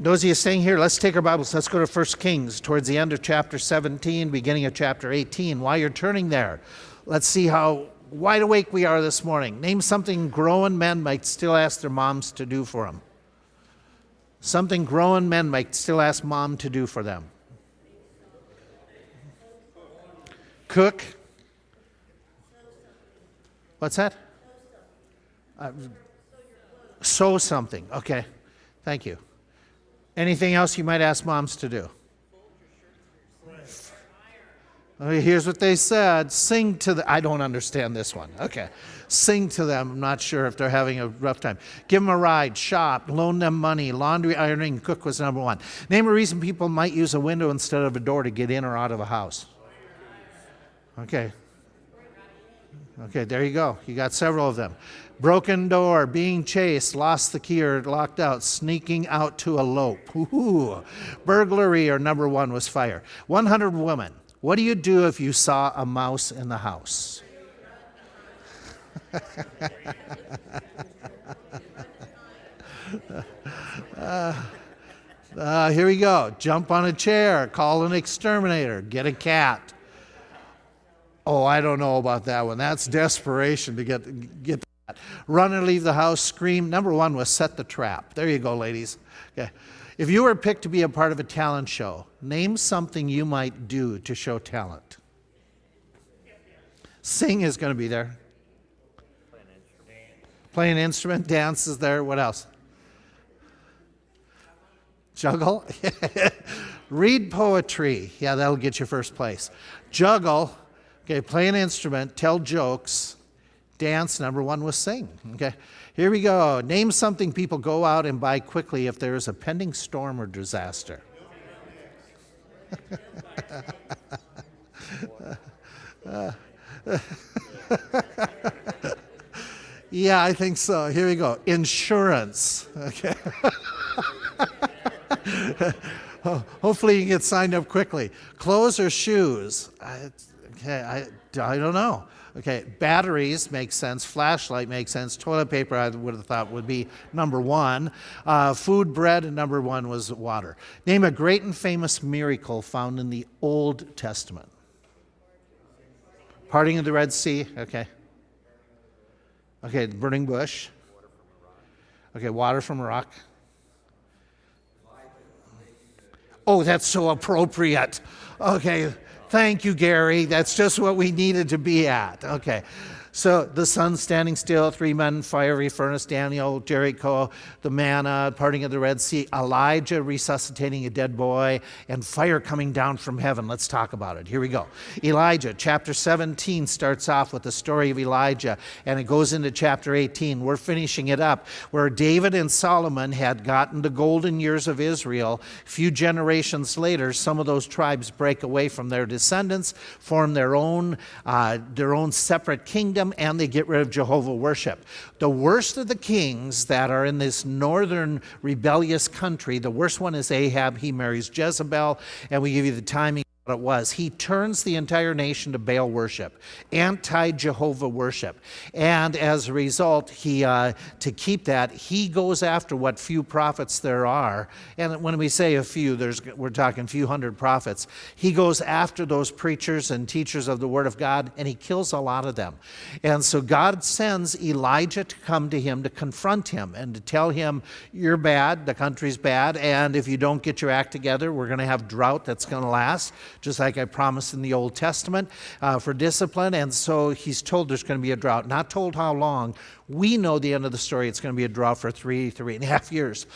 Those of you staying here, let's take our Bibles. Let's go to 1 Kings, towards the end of chapter 17, beginning of chapter 18. While you're turning there, let's see how wide awake we are this morning. Name something grown men might still ask their moms to do for them. Something grown men might still ask mom to do for them. Cook. What's that? Sew something. Okay. Thank you. Anything else you might ask moms to do? Here's what they said. Sing to the... I don't understand this one. Okay. Sing to them. I'm not sure if they're having a rough time. Give them a ride, shop, loan them money, laundry, ironing, cook was number one. Name a reason people might use a window instead of a door to get in or out of a house. Okay. Okay, there you go. You got several of them. Broken door, being chased, lost the key or locked out, sneaking out to elope. Ooh. Burglary, or number one was fire. 100 women. What do you do if you saw a mouse in the house? Here we go. Jump on a chair, call an exterminator, get a cat. Oh, I don't know about that one. That's desperation to get that. Run and leave the house, scream. Number one was set the trap. There you go, ladies. Okay. If you were picked to be a part of a talent show, name something you might do to show talent. Sing is going to be there. Play an instrument. Dance is there. What else? Juggle. Read poetry. Yeah, that'll get you first place. Juggle. Okay, play an instrument, tell jokes, dance. Number one was sing. Okay, here we go. Name something people go out and buy quickly if there is a pending storm or disaster. Yeah, I think so. Here we go. Insurance. Okay. Hopefully you get signed up quickly. Clothes or shoes? Okay, I don't know. Okay, batteries make sense. Flashlight makes sense. Toilet paper, I would have thought, would be number one. Food, bread, and number one was water. Name a great and famous miracle found in the Old Testament. Parting of the Red Sea. Okay. Okay, burning bush. Okay, water from a rock. Oh, that's so appropriate. Okay. Thank you, Gary. That's just what we needed to be at. Okay. So the sun standing still, 3 men, fiery furnace, Daniel, Jericho, the manna, parting of the Red Sea, Elijah resuscitating a dead boy, and fire coming down from heaven. Let's talk about it. Here we go. Elijah, chapter 17 starts off with the story of Elijah, and it goes into chapter 18. We're finishing it up where David and Solomon had gotten the golden years of Israel. A few generations later, some of those tribes break away from their descendants, form their own separate kingdom, and they get rid of Jehovah worship. The worst of the kings that are in this northern rebellious country, the worst one is Ahab. He marries Jezebel, and we give you the timing. It was. He turns the entire nation to Baal worship, anti-Jehovah worship. And as a result, to keep that, he goes after what few prophets there are. And when we say a few, we're talking few hundred prophets. He goes after those preachers and teachers of the Word of God, and he kills a lot of them. And so God sends Elijah to come to him to confront him and to tell him, you're bad, the country's bad, and if you don't get your act together, we're going to have drought that's going to last, just like I promised in the Old Testament, for discipline. And so he's told there's going to be a drought, not told how long. We know the end of the story. It's going to be a drought for 3.5 years.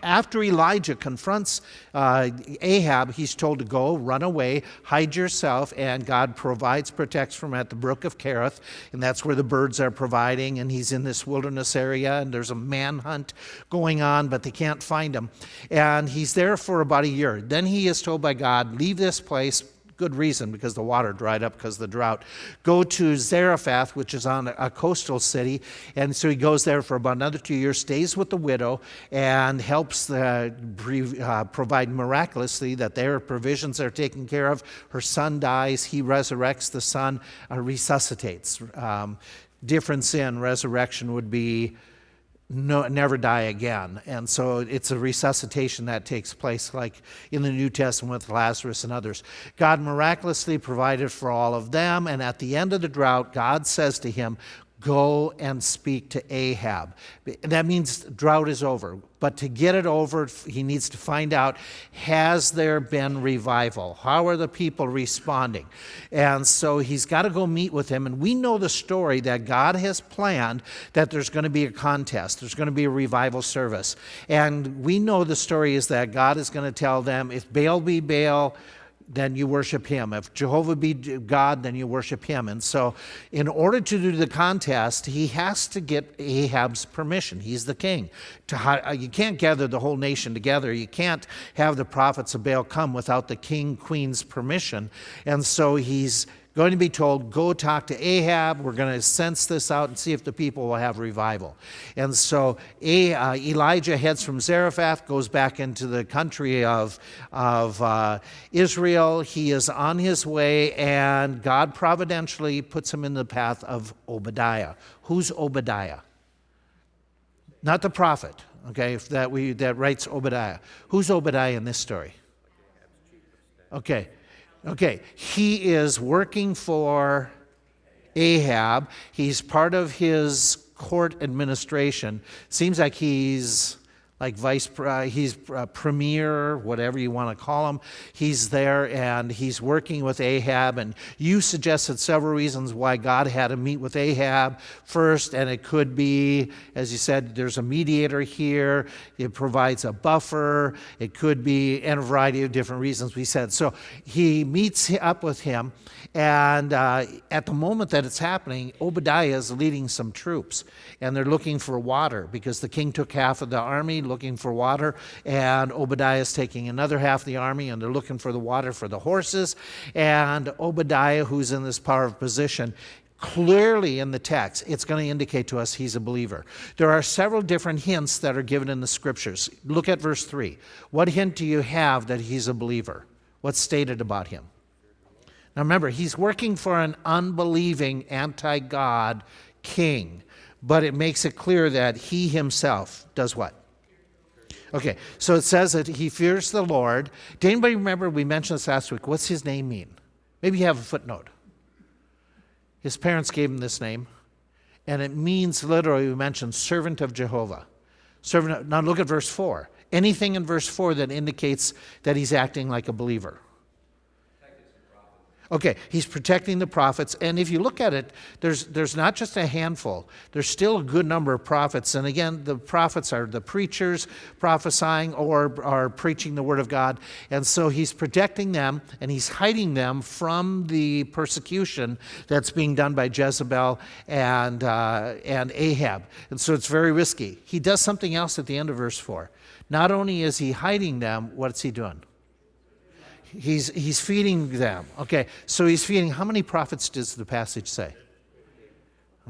After Elijah confronts Ahab, he's told to go, run away, hide yourself, and God protects from at the brook of Kerith, and that's where the birds are providing, and he's in this wilderness area, and there's a manhunt going on, but they can't find him. And he's there for about a year. Then he is told by God, leave this place. Good reason, because the water dried up because of the drought. Go to Zarephath, which is on a coastal city, and so he goes there for about another 2 years, stays with the widow, and helps provide miraculously that their provisions are taken care of. Her son dies, he resurrects the son, resuscitates. Difference in resurrection would be never die again. And so it's a resuscitation that takes place, like in the New Testament with Lazarus and others. God miraculously provided for all of them, and at the end of the drought, God says to him, go and speak to Ahab. That means drought is over. But to get it over, he needs to find out, has there been revival? How are the people responding? And so he's got to go meet with him. And we know the story that God has planned that there's going to be a contest. There's going to be a revival service. And we know the story is that God is going to tell them, if Baal be Baal, then you worship him. If Jehovah be God, then you worship him. And so in order to do the contest, he has to get Ahab's permission. He's the king. You can't gather the whole nation together. You can't have the prophets of Baal come without the king, queen's permission. And so he's going to be told, go talk to Ahab. We're going to sense this out and see if the people will have revival. And so Elijah heads from Zarephath, goes back into the country of Israel. He is on his way, and God providentially puts him in the path of Obadiah. Who's Obadiah? Not the prophet, okay, that writes Obadiah. Who's Obadiah in this story? Okay, he is working for Ahab. He's part of his court administration. Seems like he's like premier, whatever you want to call him. He's there and he's working with Ahab. And you suggested several reasons why God had to meet with Ahab first. And it could be, as you said, there's a mediator here. It provides a buffer. It could be, and a variety of different reasons we said. So he meets up with him. And at the moment that it's happening, Obadiah is leading some troops, and they're looking for water because the king took half of the army looking for water, and Obadiah is taking another half of the army, and they're looking for the water for the horses. And Obadiah, who's in this powerful position, clearly in the text, it's going to indicate to us he's a believer. There are several different hints that are given in the scriptures. Look at verse 3. What hint do you have that he's a believer? What's stated about him? Now remember, he's working for an unbelieving, anti-God king, but it makes it clear that he himself does what? Okay, so it says that he fears the Lord. Did anybody remember, we mentioned this last week, what's his name mean? Maybe you have a footnote. His parents gave him this name, and it means literally, we mentioned, servant of Jehovah. Now look at verse 4. Anything in verse 4 that indicates that he's acting like a believer. Okay, he's protecting the prophets, and if you look at it, there's not just a handful. There's still a good number of prophets, and again, the prophets are the preachers prophesying or are preaching the word of God, and so he's protecting them, and he's hiding them from the persecution that's being done by Jezebel and Ahab, and so it's very risky. He does something else at the end of verse 4. Not only is he hiding them, what's he doing? He's feeding them. Okay, so he's feeding. How many prophets does the passage say?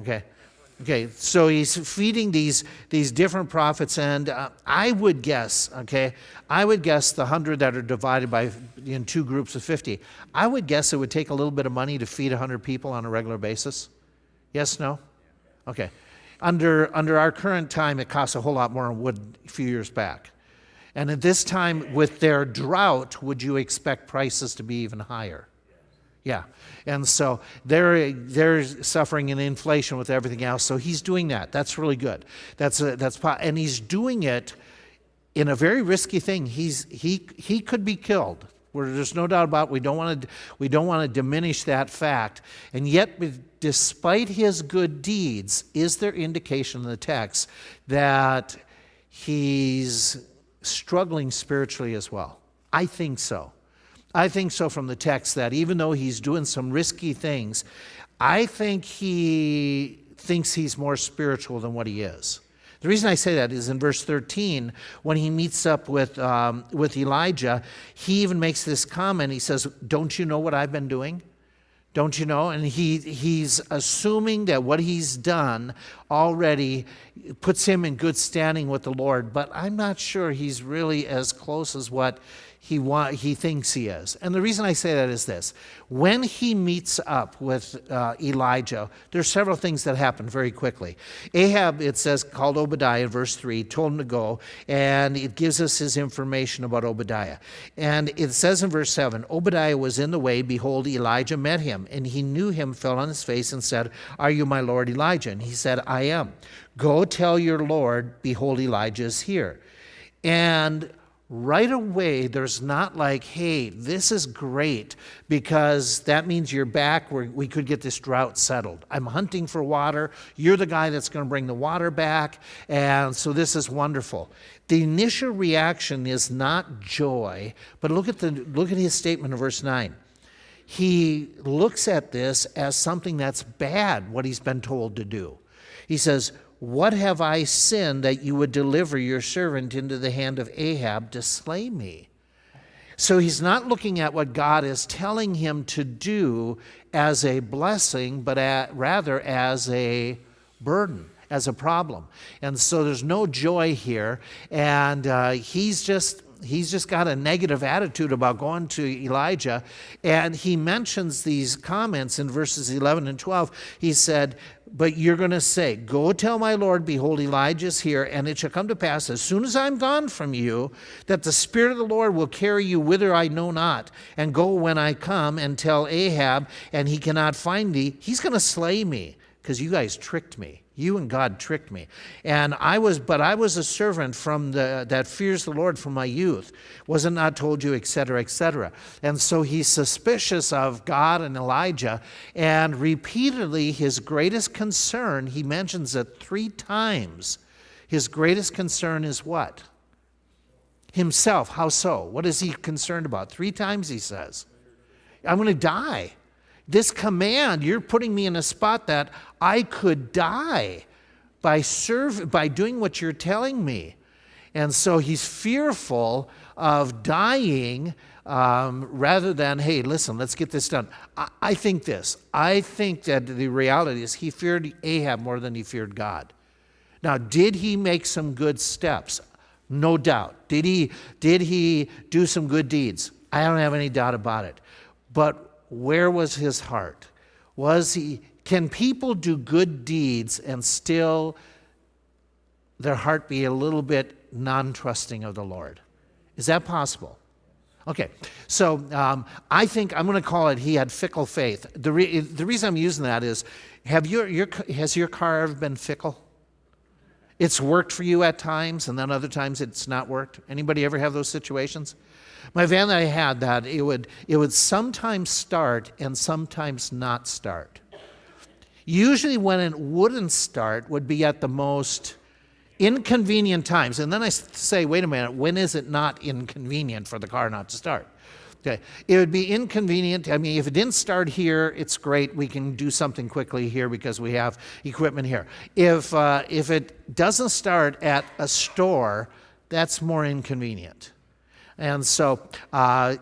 Okay, so he's feeding these different prophets, and I would guess the 100 that are divided in two groups of 50. I would guess it would take a little bit of money to feed 100 people on a regular basis. Yes, no? Okay. Under our current time, it costs a whole lot more than it would a few years back. And at this time, with their drought, would you expect prices to be even higher? Yeah. And so they're suffering an inflation with everything else. So he's doing that. That's really good. And he's doing it in a very risky thing. He could be killed. There's no doubt about it. We don't want to diminish that fact. And yet, despite his good deeds, is there indication in the text that he's struggling spiritually as well? I think so. I think so from the text, that even though he's doing some risky things, I think he thinks he's more spiritual than what he is. The reason I say that is in verse 13, when he meets up with Elijah, he even makes this comment. He says, don't you know what I've been doing? Don't you know? And he's assuming that what he's done already puts him in good standing with the Lord, but I'm not sure he's really as close as what he thinks he is. And the reason I say that is this. When he meets up with Elijah, there's several things that happen very quickly. Ahab, it says, called Obadiah, verse 3, told him to go, and it gives us his information about Obadiah. And it says in verse 7, Obadiah was in the way, behold, Elijah met him, and he knew him, fell on his face, and said, Are you my Lord Elijah? And he said, I am. Go tell your Lord, behold, Elijah is here. And right away, there's not like, hey, this is great because that means you're back where we could get this drought settled. I'm hunting for water. You're the guy that's going to bring the water back. And so this is wonderful. The initial reaction is not joy, but look at his statement in verse 9. He looks at this as something that's bad, what he's been told to do. He says, What have I sinned that you would deliver your servant into the hand of Ahab to slay me? So he's not looking at what God is telling him to do as a blessing, but rather as a burden, as a problem. And so there's no joy here. And he's just got a negative attitude about going to Elijah. And he mentions these comments in verses 11 and 12. He said, But you're going to say, Go tell my Lord, behold, Elijah is here, and it shall come to pass, as soon as I'm gone from you, that the Spirit of the Lord will carry you whither I know not, and go when I come and tell Ahab, and he cannot find thee. He's going to slay me, because you guys tricked me. You and God tricked me. And I was a servant that fears the Lord from my youth. Wasn't not told you, etc., etc. And so he's suspicious of God and Elijah. And repeatedly, his greatest concern, he mentions it 3 times. His greatest concern is what? Himself. How so? What is he concerned about? 3 times he says, I'm going to die. This command, you're putting me in a spot that I could die by doing what you're telling me. And so he's fearful of dying rather than, hey, listen, let's get this done. I think that the reality is he feared Ahab more than he feared God. Now, did he make some good steps? No doubt. Did he do some good deeds? I don't have any doubt about it. But where was his heart? Can people do good deeds and still their heart be a little bit non-trusting of the Lord? Is that possible? Okay, so I think I'm going to call it he had fickle faith. The reason I'm using that is, has your car ever been fickle? It's worked for you at times, and then other times it's not worked. Anybody ever have those situations? My van that I had, that it would sometimes start and sometimes not start. Usually when it wouldn't start would be at the most inconvenient times. And then I say, wait a minute, when is it not inconvenient for the car not to start? Okay, it would be inconvenient. I mean, if it didn't start here, it's great. We can do something quickly here because we have equipment here. If it doesn't start at a store, that's more inconvenient. And so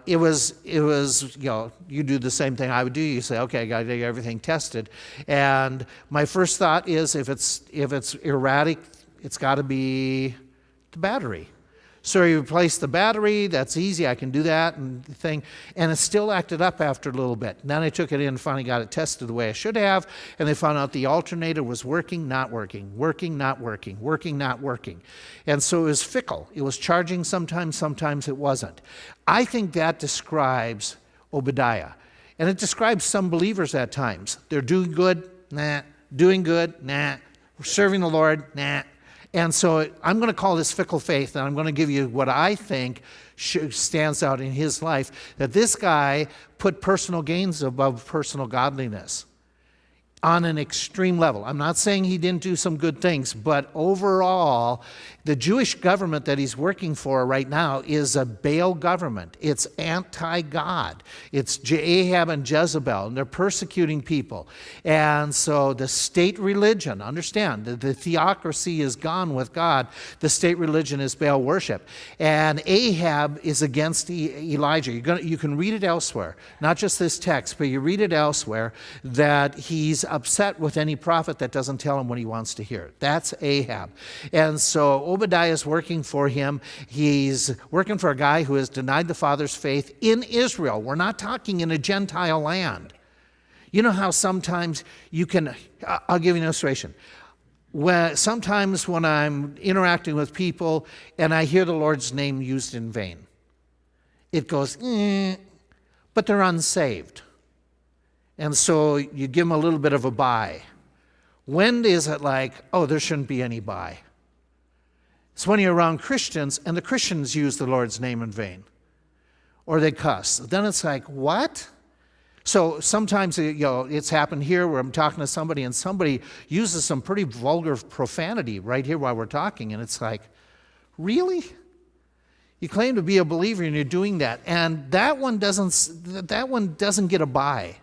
it was, you do the same thing I would do. You say, okay, I got to get everything tested. And my first thought is if it's erratic, it's got to be the battery. So you replace the battery, that's easy, I can do that and it still acted up after a little bit. And then I took it in and finally got it tested the way I should have, and they found out the alternator was working, not working, working, not working, working, not working. And so it was fickle. It was charging sometimes, sometimes it wasn't. I think that describes Obadiah. And it describes some believers at times. They're doing good, nah. Doing good, nah. Serving the Lord, nah. And so I'm going to call this fickle faith, and I'm going to give you what I think stands out in his life, that this guy put personal gains above personal godliness on an extreme level. I'm not saying he didn't do some good things, but overall, the Jewish government that he's working for right now is a Baal government. It's anti-God. It's Ahab and Jezebel, and they're persecuting people. And so the state religion, understand, the theocracy is gone with God. The state religion is Baal worship. And Ahab is against Elijah. You can read it elsewhere, not just this text, but you read it elsewhere, that he's upset with any prophet that doesn't tell him what he wants to hear. That's Ahab. And so Obadiah is working for him. He's working for a guy who has denied the father's faith in Israel. We're not talking in a Gentile land. You know how sometimes you can, I'll give you an illustration. Sometimes when I'm interacting with people and I hear the Lord's name used in vain, it goes, but they're unsaved. And so you give them a little bit of a bye. When is it like, oh, there shouldn't be any bye? It's when you're around Christians and the Christians use the Lord's name in vain. Or they cuss. Then it's like, what? So sometimes it's happened here where I'm talking to somebody and somebody uses some pretty vulgar profanity right here while we're talking. And it's like, really? You claim to be a believer and you're doing that. And that one doesn't get a bye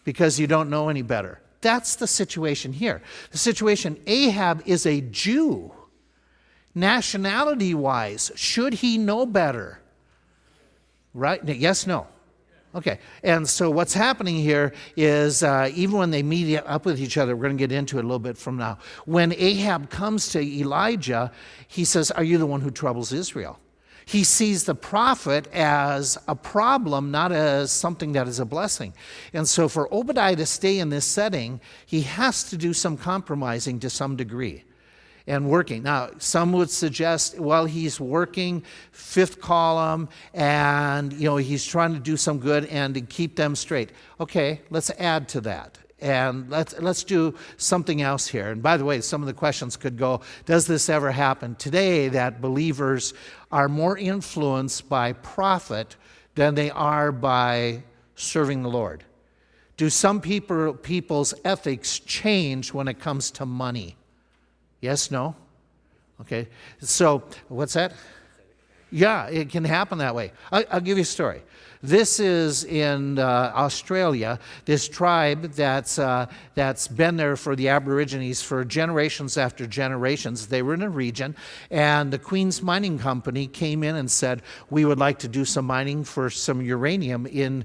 because you don't know any better. That's the situation here. The situation, Ahab is a Jew. Nationality-wise, should he know better? Right? Yes, no. Okay, and so what's happening here is even when they meet up with each other, we're going to get into it a little bit from now. When Ahab comes to Elijah, he says, are you the one who troubles Israel? He sees the prophet as a problem, not as something that is a blessing. And so for Obadiah to stay in this setting, he has to do some compromising to some degree. And working. Now, some would suggest, well, he's working fifth column and, he's trying to do some good and to keep them straight. Okay, let's add to that. And let's do something else here. And by the way, some of the questions could go, does this ever happen today that believers are more influenced by profit than they are by serving the Lord? Do some people's ethics change when it comes to money? Yes, no? Okay, so what's that? Yeah, it can happen that way. I'll give you a story. This is in Australia, this tribe that's been there for the Aborigines for generations after generations. They were in a region, and the Queen's Mining Company came in and said, we would like to do some mining for some uranium in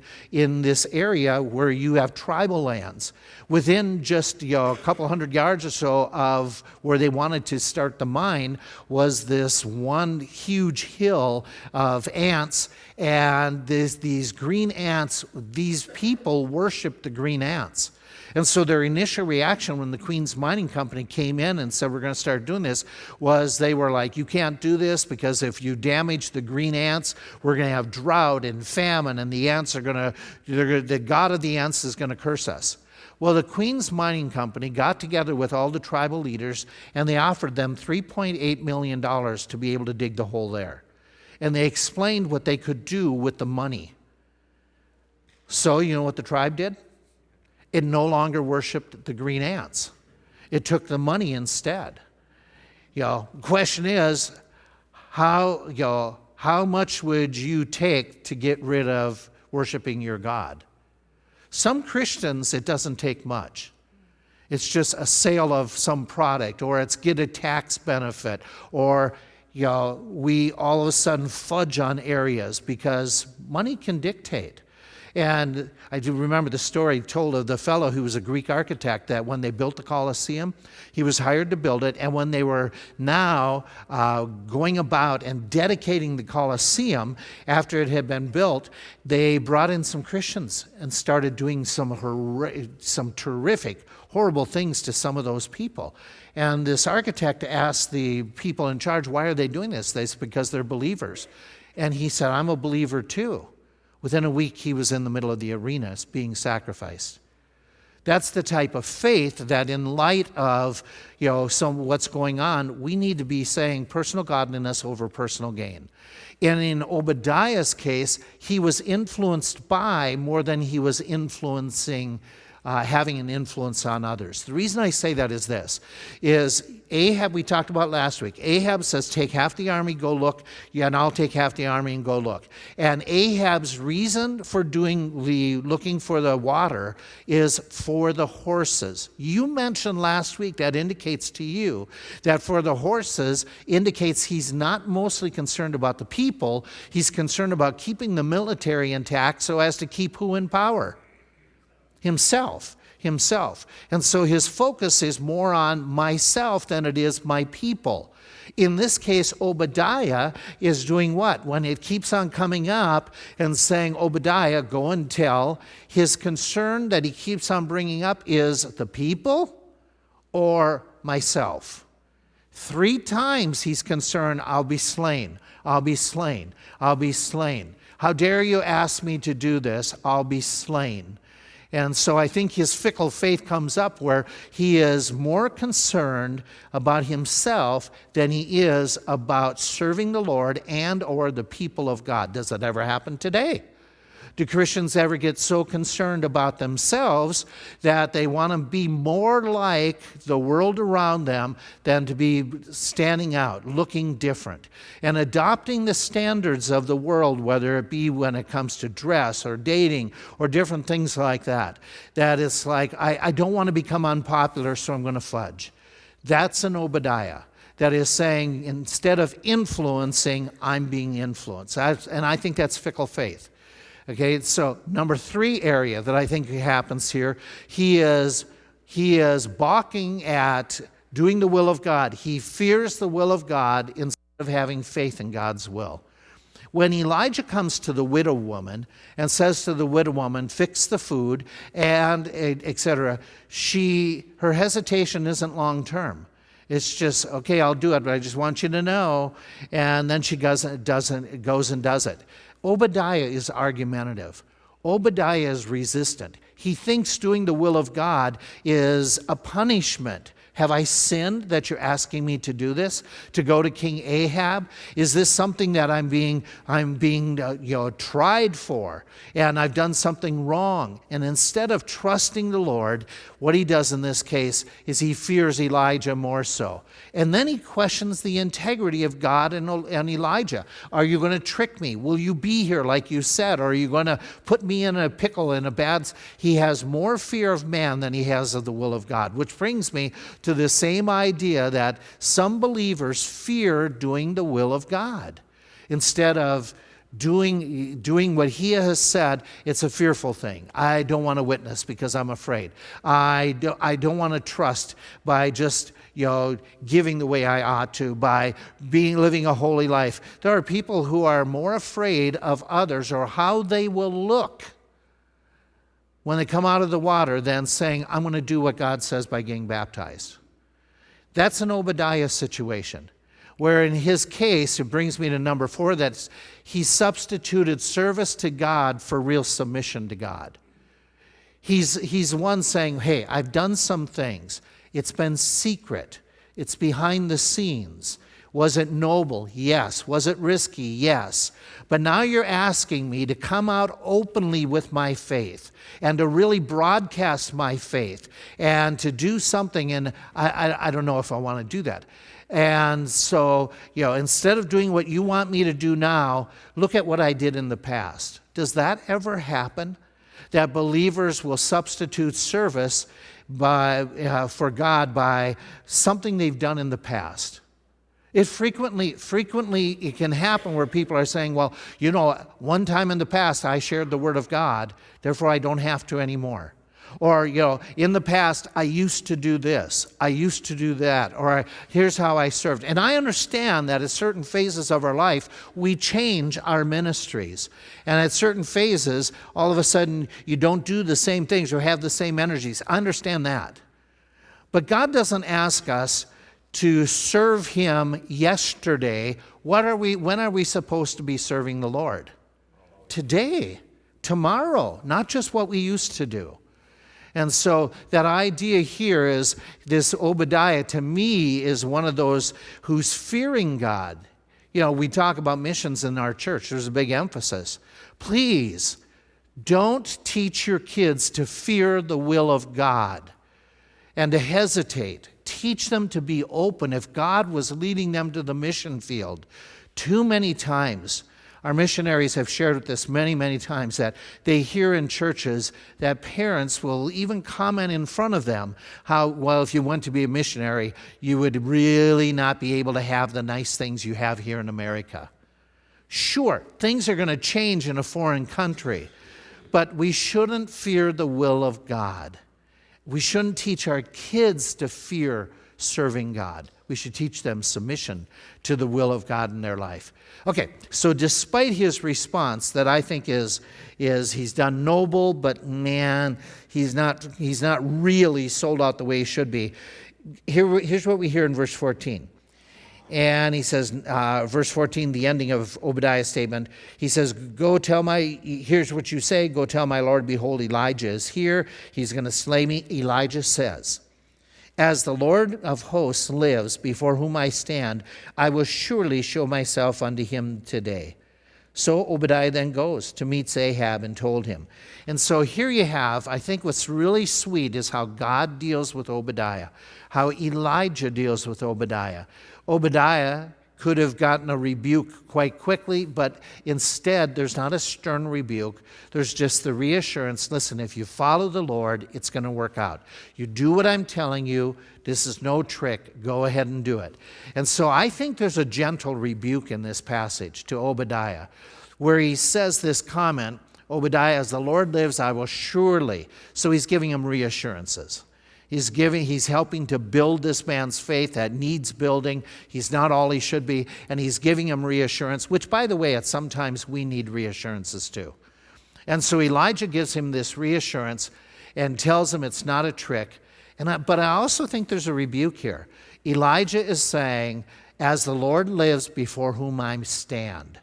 this area where you have tribal lands. Within just a couple hundred yards or so of where they wanted to start the mine was this one huge hill of ants, and these green ants, these people worshiped the green ants. And so their initial reaction when the Queen's Mining Company came in and said, we're going to start doing this, was they were like, you can't do this because if you damage the green ants, we're going to have drought and famine, and the ants are the God of the ants is going to curse us. Well, the Queen's Mining Company got together with all the tribal leaders, and they offered them $3.8 million to be able to dig the hole there. And they explained what they could do with the money. So, you know what the tribe did? It no longer worshiped the green ants. It took the money instead. The question is, how much would you take to get rid of worshiping your God? Some Christians, it doesn't take much. It's just a sale of some product, or it's get a tax benefit, or we all of a sudden fudge on areas because money can dictate. And I do remember the story told of the fellow who was a Greek architect that when they built the Colosseum, he was hired to build it. And when they were now going about and dedicating the Colosseum after it had been built, they brought in some Christians and started doing some terrific, horrible things to some of those people. And this architect asked the people in charge, why are they doing this? They said, because they're believers. And he said, I'm a believer too. Within a week, he was in the middle of the arena being sacrificed. That's the type of faith that in light of what's going on, we need to be saying personal godliness over personal gain. And in Obadiah's case, he was influenced by more than he was influencing, having an influence on others. The reason I say that is this, is Ahab, we talked about last week. Ahab says, take half the army, go look, and I'll take half the army and go look. And Ahab's reason for looking for the water is for the horses. You mentioned last week that indicates to you that for the horses indicates he's not mostly concerned about the people, he's concerned about keeping the military intact so as to keep who in power? himself. And so his focus is more on myself than it is my people. In this case, Obadiah is doing what? When it keeps on coming up and saying, Obadiah, go and tell, his concern that he keeps on bringing up is the people or myself. 3 times he's concerned, I'll be slain, I'll be slain, I'll be slain. How dare you ask me to do this? I'll be slain. And so I think his fickle faith comes up where he is more concerned about himself than he is about serving the Lord and or the people of God. Does that ever happen today? Do Christians ever get so concerned about themselves that they want to be more like the world around them than to be standing out, looking different, and adopting the standards of the world, whether it be when it comes to dress or dating or different things like that? That it's like, I don't want to become unpopular, so I'm going to fudge. That's an Obadiah. That is saying, instead of influencing, I'm being influenced. And I think that's fickle faith. Okay, so number 3 area that I think happens here, he is balking at doing the will of God. He fears the will of God instead of having faith in God's will. When Elijah comes to the widow woman and says to the widow woman, fix the food, and etc., her hesitation isn't long term. It's just, okay, I'll do it, but I just want you to know. And then she goes and does it. Obadiah is argumentative. Obadiah is resistant. He thinks doing the will of God is a punishment. Have I sinned that you're asking me to do this? To go to King Ahab? Is this something that I'm being tried for? And I've done something wrong. And instead of trusting the Lord, what he does in this case is he fears Elijah more so. And then he questions the integrity of God and Elijah. Are you going to trick me? Will you be here like you said? Or are you going to put me in a pickle, in a bad... He has more fear of man than he has of the will of God, which brings me to the same idea that some believers fear doing the will of God. Instead of doing what he has said, it's a fearful thing. I don't want to witness because I'm afraid. I don't want to trust by just giving the way I ought to, by living a holy life. There are people who are more afraid of others or how they will look when they come out of the water than saying, I'm going to do what God says by getting baptized. That's an Obadiah situation, where in his case, it brings me to number 4, that he substituted service to God for real submission to God. He's one saying, hey, I've done some things. It's been secret. It's behind the scenes. Was it noble? Yes. Was it risky? Yes. But now you're asking me to come out openly with my faith and to really broadcast my faith and to do something, and I don't know if I want to do that. And so, instead of doing what you want me to do now, look at what I did in the past. Does that ever happen? That believers will substitute service for God by something they've done in the past. It frequently it can happen where people are saying, well, one time in the past I shared the word of God, therefore I don't have to anymore. Or, in the past I used to do this, I used to do that, or here's how I served. And I understand that at certain phases of our life, we change our ministries. And at certain phases, all of a sudden, you don't do the same things or have the same energies. I understand that. But God doesn't ask us to serve him yesterday. When are we supposed to be serving the Lord? Today, tomorrow, not just what we used to do. And so that idea here is this Obadiah, to me, is one of those who's fearing God. We talk about missions in our church. There's a big emphasis. Please, don't teach your kids to fear the will of God and to hesitate. Teach them to be open if God was leading them to the mission field. Too many times, our missionaries have shared with us many, many times that they hear in churches that parents will even comment in front of them how, well, if you went to be a missionary, you would really not be able to have the nice things you have here in America. Sure, things are going to change in a foreign country, But we shouldn't fear the will of God. We shouldn't teach our kids to fear serving God. We should teach them submission to the will of God in their life. Okay, so despite his response that I think is he's done noble, but man, he's not really sold out the way he should be. Here's what we hear in verse 14. And he says, verse 14, the ending of Obadiah's statement, he says, here's what you say, go tell my Lord, behold, Elijah is here. He's going to slay me. Elijah says, as the Lord of hosts lives, before whom I stand, I will surely show myself unto him today. So Obadiah then goes to meet Ahab and told him. And so here you have, I think what's really sweet is how God deals with Obadiah, how Elijah deals with Obadiah. Obadiah could have gotten a rebuke quite quickly, but instead there's not a stern rebuke. There's just the reassurance, listen, if you follow the Lord, it's going to work out. You do what I'm telling you. This is no trick. Go ahead and do it. And so I think there's a gentle rebuke in this passage to Obadiah, where he says this comment, Obadiah, as the Lord lives, I will surely. So he's giving him reassurances. He's helping to build this man's faith that needs building. He's not all he should be, and he's giving him reassurance, which, by the way, at sometimes we need reassurances too. And so Elijah gives him this reassurance and tells him it's not a trick. But I also think there's a rebuke here. Elijah is saying, as the Lord lives before whom I stand.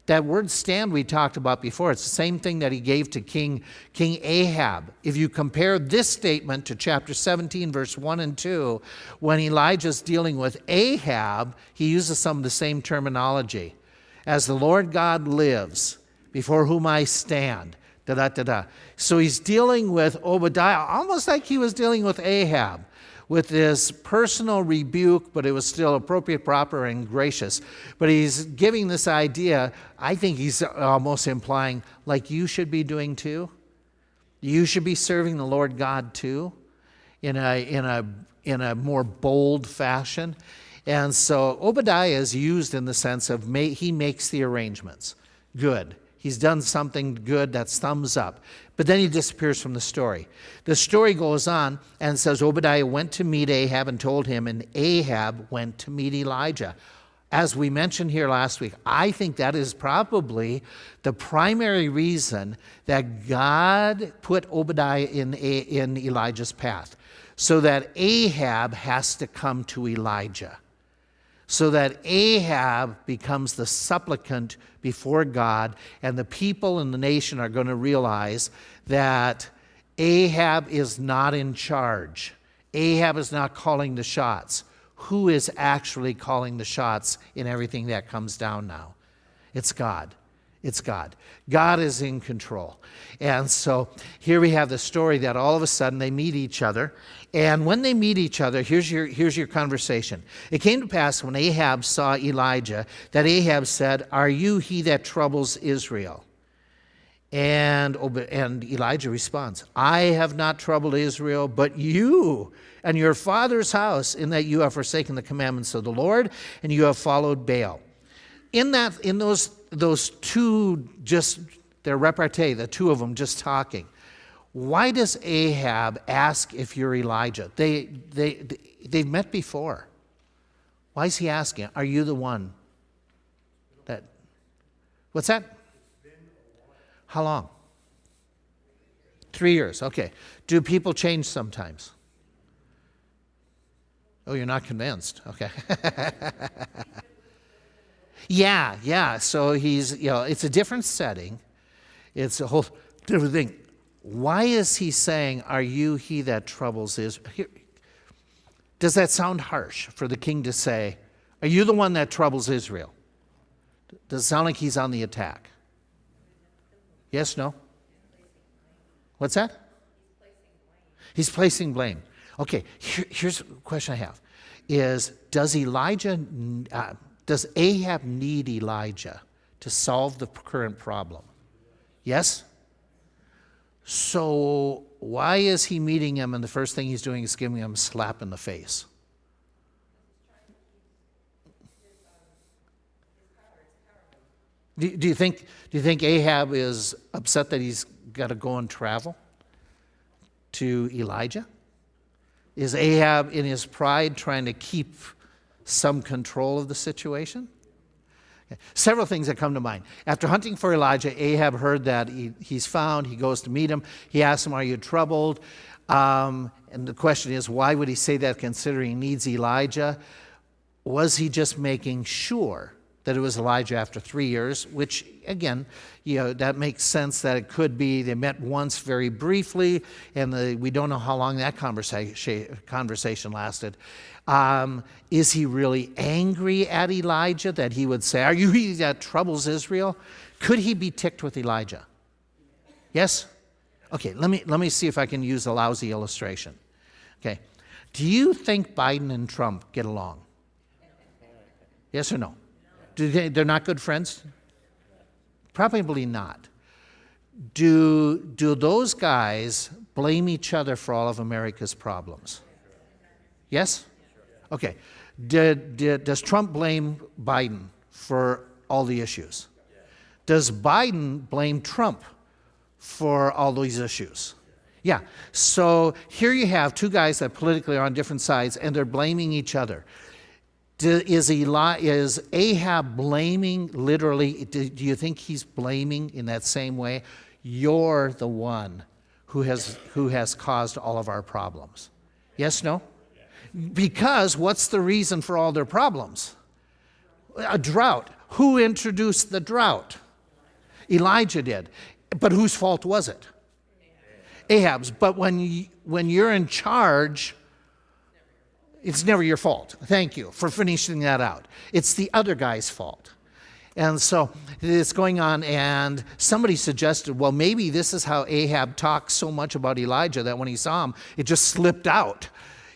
That word stand we talked about before, it's the same thing that he gave to King Ahab. If you compare this statement to chapter 17, verse 1 and 2, when Elijah's dealing with Ahab, he uses some of the same terminology. As the Lord God lives, before whom I stand, da-da-da-da. So he's dealing with Obadiah, almost like he was dealing with Ahab, with this personal rebuke, but it was still appropriate, proper, and gracious. But he's giving this idea, I think he's almost implying, like you should be doing too. You should be serving the Lord God too, in a more bold fashion. And so Obadiah is used in the sense of he makes the arrangements. Good. He's done something good, that's thumbs up. But then he disappears from the story. The story goes on and says Obadiah went to meet Ahab and told him, and Ahab went to meet Elijah. As we mentioned here last week, I think that is probably the primary reason that God put Obadiah in Elijah's path, so that Ahab has to come to Elijah. So that Ahab becomes the supplicant before God, and the people in the nation are going to realize that Ahab is not in charge. Ahab is not calling the shots. Who is actually calling the shots in everything that comes down now? It's God. It's God. God is in control. And so here we have the story that all of a sudden they meet each other. And when they meet each other, here's your conversation. It came to pass when Ahab saw Elijah that Ahab said, "Are you he that troubles Israel?" And Elijah responds, "I have not troubled Israel, but you and your father's house, in that you have forsaken the commandments of the Lord, and you have followed Baal." In those two, just their repartee, the two of them just talking, why does Ahab ask if you're Elijah? They've met before. Why is he asking? Are you the one that? What's that? How long? 3 years. Okay. Do people change sometimes? Oh, you're not convinced. Okay. Yeah. So he's, it's a different setting. It's a whole different thing. Why is he saying, "Are you he that troubles Israel?" Does that sound harsh for the king to say, "Are you the one that troubles Israel?" Does it sound like he's on the attack? Yes, no? What's that? He's placing blame. Okay, here's a question I have. Does Ahab need Elijah to solve the current problem? Yes? So why is he meeting him and the first thing he's doing is giving him a slap in the face? Do you think Ahab is upset that he's got to go and travel to Elijah? Is Ahab in his pride trying to keep some control of the situation? Okay. Several things that come to mind. After hunting for Elijah, Ahab heard that he's found. He goes to meet him. He asks him, are you troubled? And the question is, why would he say that considering he needs Elijah? Was he just making sure that it was Elijah after 3 years, which, again, that makes sense that it could be. They met once very briefly, and we don't know how long that conversation lasted. Is he really angry at Elijah that he would say, are you he that troubles Israel? Could he be ticked with Elijah? Yes? Okay, let me see if I can use a lousy illustration. Okay, do you think Biden and Trump get along? Yes or no? They're not good friends? Probably not. Do those guys blame each other for all of America's problems? Yes? Okay. Does Trump blame Biden for all the issues? Does Biden blame Trump for all these issues? Yeah. So here you have two guys that politically are on different sides, and they're blaming each other. Is Ahab blaming literally? Do you think he's blaming in that same way? You're the one who has caused all of our problems. Yes, no? Because what's the reason for all their problems? A drought. Who introduced the drought? Elijah did. But whose fault was it? Ahab's. But when you're in charge, it's never your fault. Thank you for finishing that out. It's the other guy's fault. And so it's going on, and somebody suggested, well, maybe this is how Ahab talked so much about Elijah that when he saw him, it just slipped out,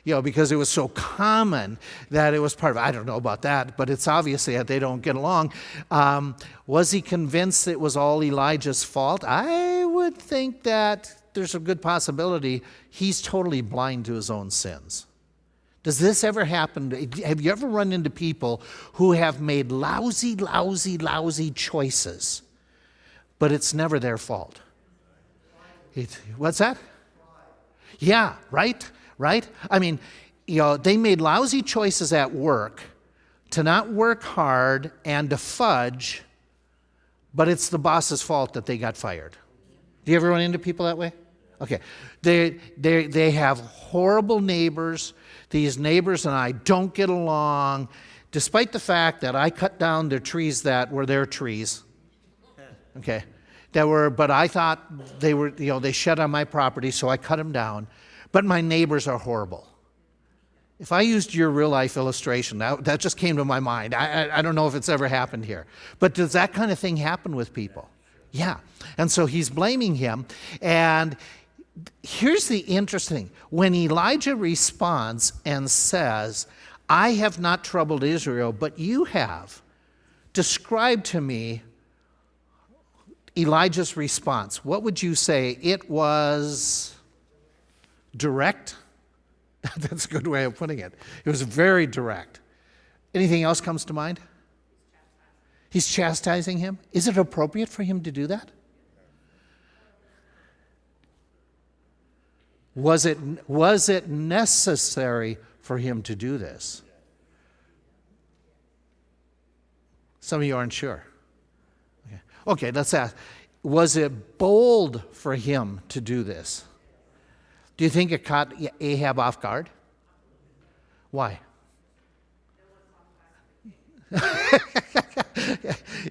because it was so common that it was part of it. I don't know about that, but it's obviously that they don't get along. Was he convinced it was all Elijah's fault? I would think that there's a good possibility he's totally blind to his own sins. Does this ever happen? Have you ever run into people who have made lousy choices, but it's never their fault? What's that? Yeah, right? I mean, they made lousy choices at work to not work hard and to fudge, but it's the boss's fault that they got fired. Do you ever run into people that way? Okay. They have horrible neighbors. These neighbors and I don't get along, despite the fact that I cut down their trees that were their trees. Okay. But I thought they were, they shed on my property, so I cut them down. But my neighbors are horrible. If I used your real life illustration, that just came to my mind. I don't know if it's ever happened here. But does that kind of thing happen with people? Yeah. And so he's blaming him. And here's the interesting thing. When Elijah responds and says, I have not troubled Israel, but you have, describe to me Elijah's response. What would you say? It was direct? That's a good way of putting it. It was very direct. Anything else comes to mind? He's chastising him. Is it appropriate for him to do that? Was it necessary for him to do this? Some of you aren't sure. Okay, let's ask. Was it bold for him to do this? Do you think it caught Ahab off guard? Why?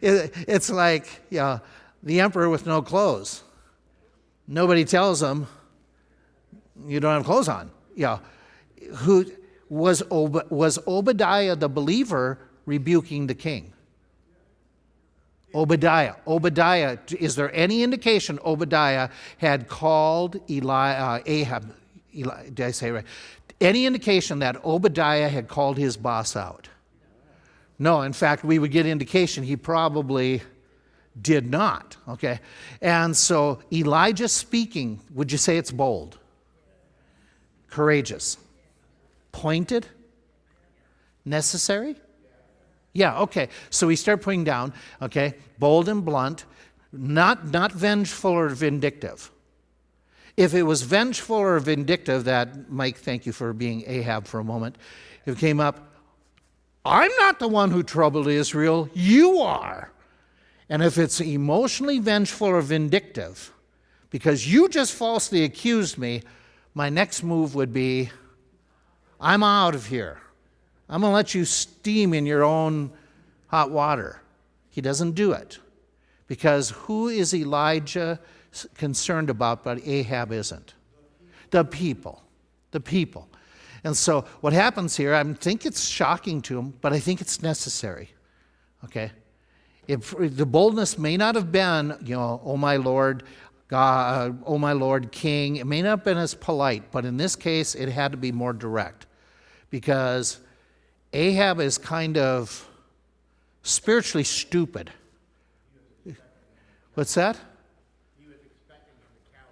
It's like, the emperor with no clothes. Nobody tells him, you don't have clothes on. Who was Obadiah the believer rebuking the king? Obadiah, is there any indication Obadiah had called Ahab? Did I say it right? Any indication that Obadiah had called his boss out? No, in fact, we would get indication he probably did not. Okay, and so Elijah speaking, would you say it's bold? Courageous? Pointed? Necessary? Yeah, okay. So we start putting down, okay, bold and blunt. Not vengeful or vindictive. If it was vengeful or vindictive, that, Mike, thank you for being Ahab for a moment. If it came up, I'm not the one who troubled Israel, you are. And if it's emotionally vengeful or vindictive, because you just falsely accused me, my next move would be, I'm out of here. I'm going to let you steam in your own hot water. He doesn't do it. Because who is Elijah concerned about, but Ahab isn't? The people. The people. And so what happens here, I think it's shocking to him, but I think it's necessary. Okay? The boldness may not have been, oh my Lord, God, oh my Lord, King. It may not have been as polite, but in this case, it had to be more direct. Because Ahab is kind of spiritually stupid. What's that? He was expecting him to cower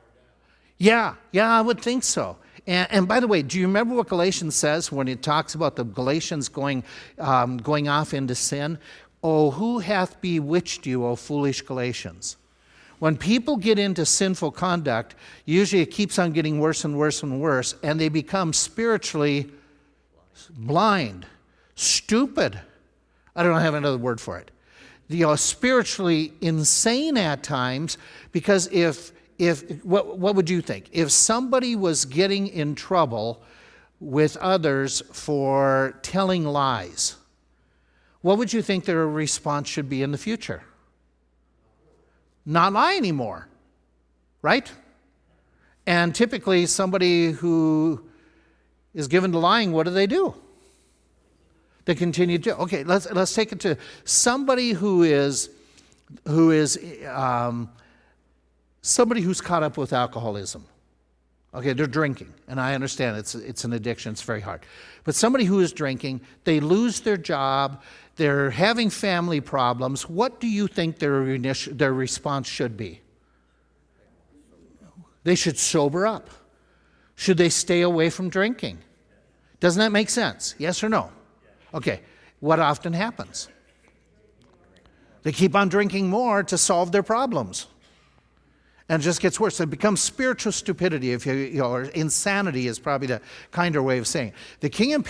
down. Yeah, I would think so. And by the way, do you remember what Galatians says when it talks about the Galatians going off into sin? Oh, who hath bewitched you, O foolish Galatians? When people get into sinful conduct, usually it keeps on getting worse and worse and worse, and they become spiritually blind, stupid. I don't have another word for it. Spiritually insane at times, because if what would you think? If somebody was getting in trouble with others for telling lies, what would you think their response should be in the future? Not lie anymore, right? And typically somebody who is given to lying, what do? They continue to. Okay, let's take it to somebody who is somebody who's caught up with alcoholism. Okay, they're drinking, and I understand it's an addiction. It's very hard. But somebody who is drinking, they lose their job, they're having family problems. What do you think their response should be? They should sober up. Should they stay away from drinking? Doesn't that make sense? Yes or no? Okay, what often happens? They keep on drinking more to solve their problems. And it just gets worse. It becomes spiritual stupidity, or insanity is probably the kinder way of saying it. The king and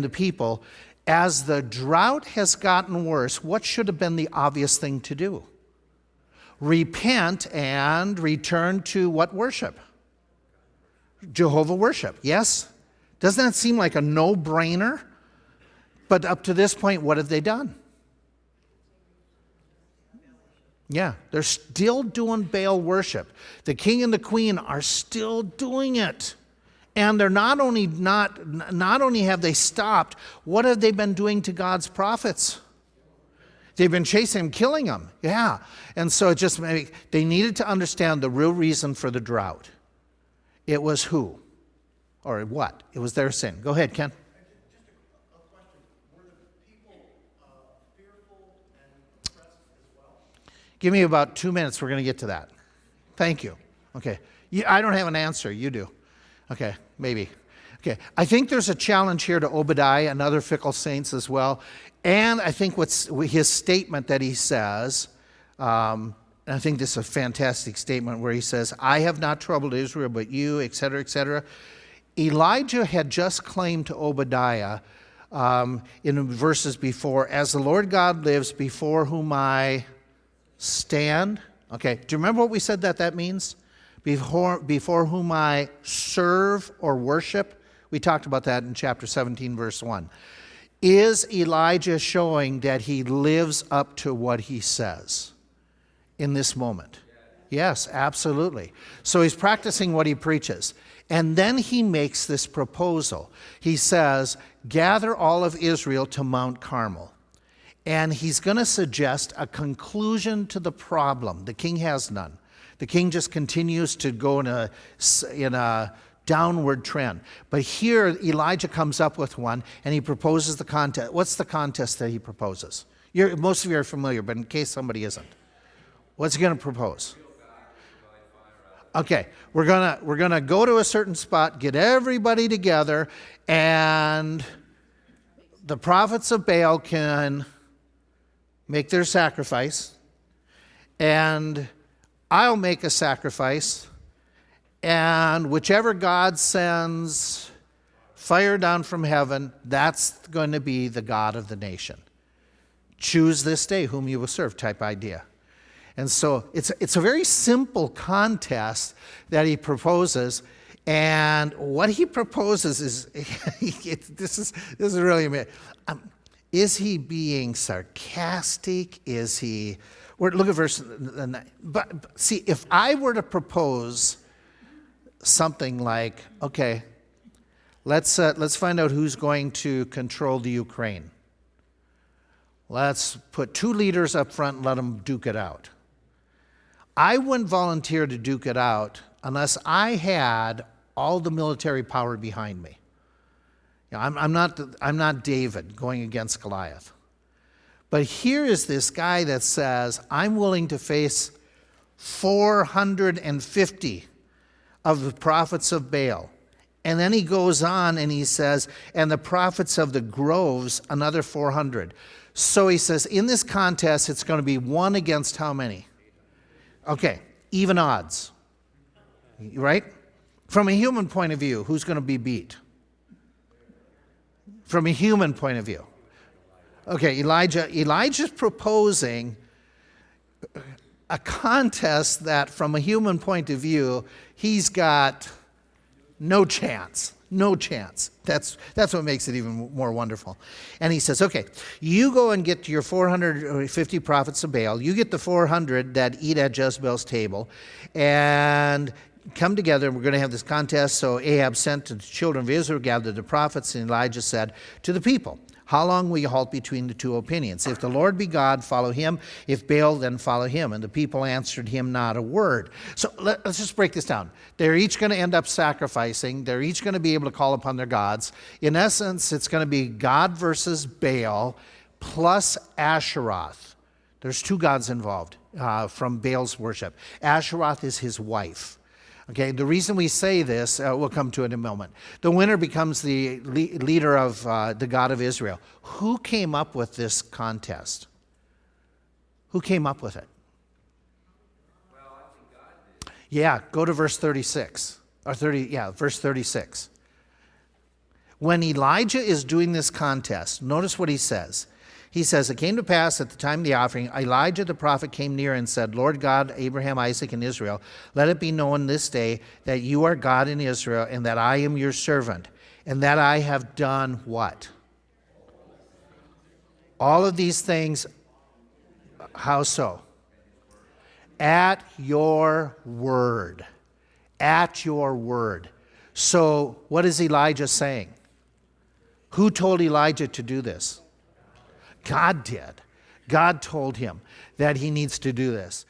the people, as the drought has gotten worse, what should have been the obvious thing to do? Repent and return to what worship? Jehovah worship, yes? Doesn't that seem like a no-brainer? But up to this point, what have they done? Yeah, they're still doing Baal worship. The king and the queen are still doing it. And they're not only have they stopped, what have they been doing to God's prophets? They've been chasing them, killing them. Yeah. And so they needed to understand the real reason for the drought. It was who? Or what? It was their sin. Go ahead, Ken. Give me about 2 minutes. We're going to get to that. Thank you. Okay. I don't have an answer. You do. Okay. Maybe. Okay. I think there's a challenge here to Obadiah and other fickle saints as well. And I think his statement that he says, and I think this is a fantastic statement where he says, I have not troubled Israel but you, etc., etc. Elijah had just claimed to Obadiah in verses before, as the Lord God lives before whom I stand. Okay, do you remember what we said that means? Before whom I serve or worship. We talked about that in chapter 17, verse 1. Is Elijah showing that he lives up to what he says in this moment? Yes, absolutely. So he's practicing what he preaches. And then he makes this proposal. He says, gather all of Israel to Mount Carmel. And he's going to suggest a conclusion to the problem. The king has none. The king just continues to go in a downward trend. But here Elijah comes up with one, and he proposes the contest. What's the contest that he proposes? Most of you are familiar, but in case somebody isn't. What's he going to propose? Okay, we're gonna go to a certain spot, get everybody together, and the prophets of Baal can make their sacrifice, and I'll make a sacrifice, and whichever God sends fire down from heaven, that's going to be the God of the nation. Choose this day whom you will serve type idea. And so it's a very simple contest that he proposes. And what he proposes is, this is really amazing. Is he being sarcastic? Is he, look at verse 9. But see, if I were to propose something like, okay, let's find out who's going to control the Ukraine. Let's put 2 leaders up front and let them duke it out. I wouldn't volunteer to duke it out unless I had all the military power behind me. You know, I'm not David going against Goliath. But here is this guy that says, I'm willing to face 450 of the prophets of Baal. And then he goes on and he says, and the prophets of the groves, another 400. So he says, in this contest, it's going to be 1 against how many? Okay, even odds, right? From a human point of view, who's going to be beat? From a human point of view. Okay, Elijah's proposing a contest that from a human point of view, he's got no chance. No chance. That's what makes it even more wonderful. And he says, okay, you go and get your 450 prophets of Baal. You get the 400 that eat at Jezebel's table. And come together. We're going to have this contest. So Ahab sent to the children of Israel, gathered the prophets. And Elijah said to the people, how long will you halt between the 2 opinions? If the Lord be God, follow him. If Baal, then follow him. And the people answered him not a word. So let's just break this down. They're each going to end up sacrificing. They're each going to be able to call upon their gods. In essence, it's going to be God versus Baal plus Asheroth. There's 2 gods involved from Baal's worship. Asheroth is his wife. Okay, the reason we say this, we'll come to it in a moment. The winner becomes the leader of the God of Israel. Who came up with this contest? Who came up with it? Well, I think God did. Yeah, go to verse 36. Verse 36. When Elijah is doing this contest, notice what he says. He says, it came to pass at the time of the offering, Elijah the prophet came near and said, Lord God, Abraham, Isaac, and Israel, let it be known this day that you are God in Israel, and that I am your servant, and that I have done what? All of these things, how so? At your word. At your word. So what is Elijah saying? Who told Elijah to do this? God did. God told him that he needs to do this.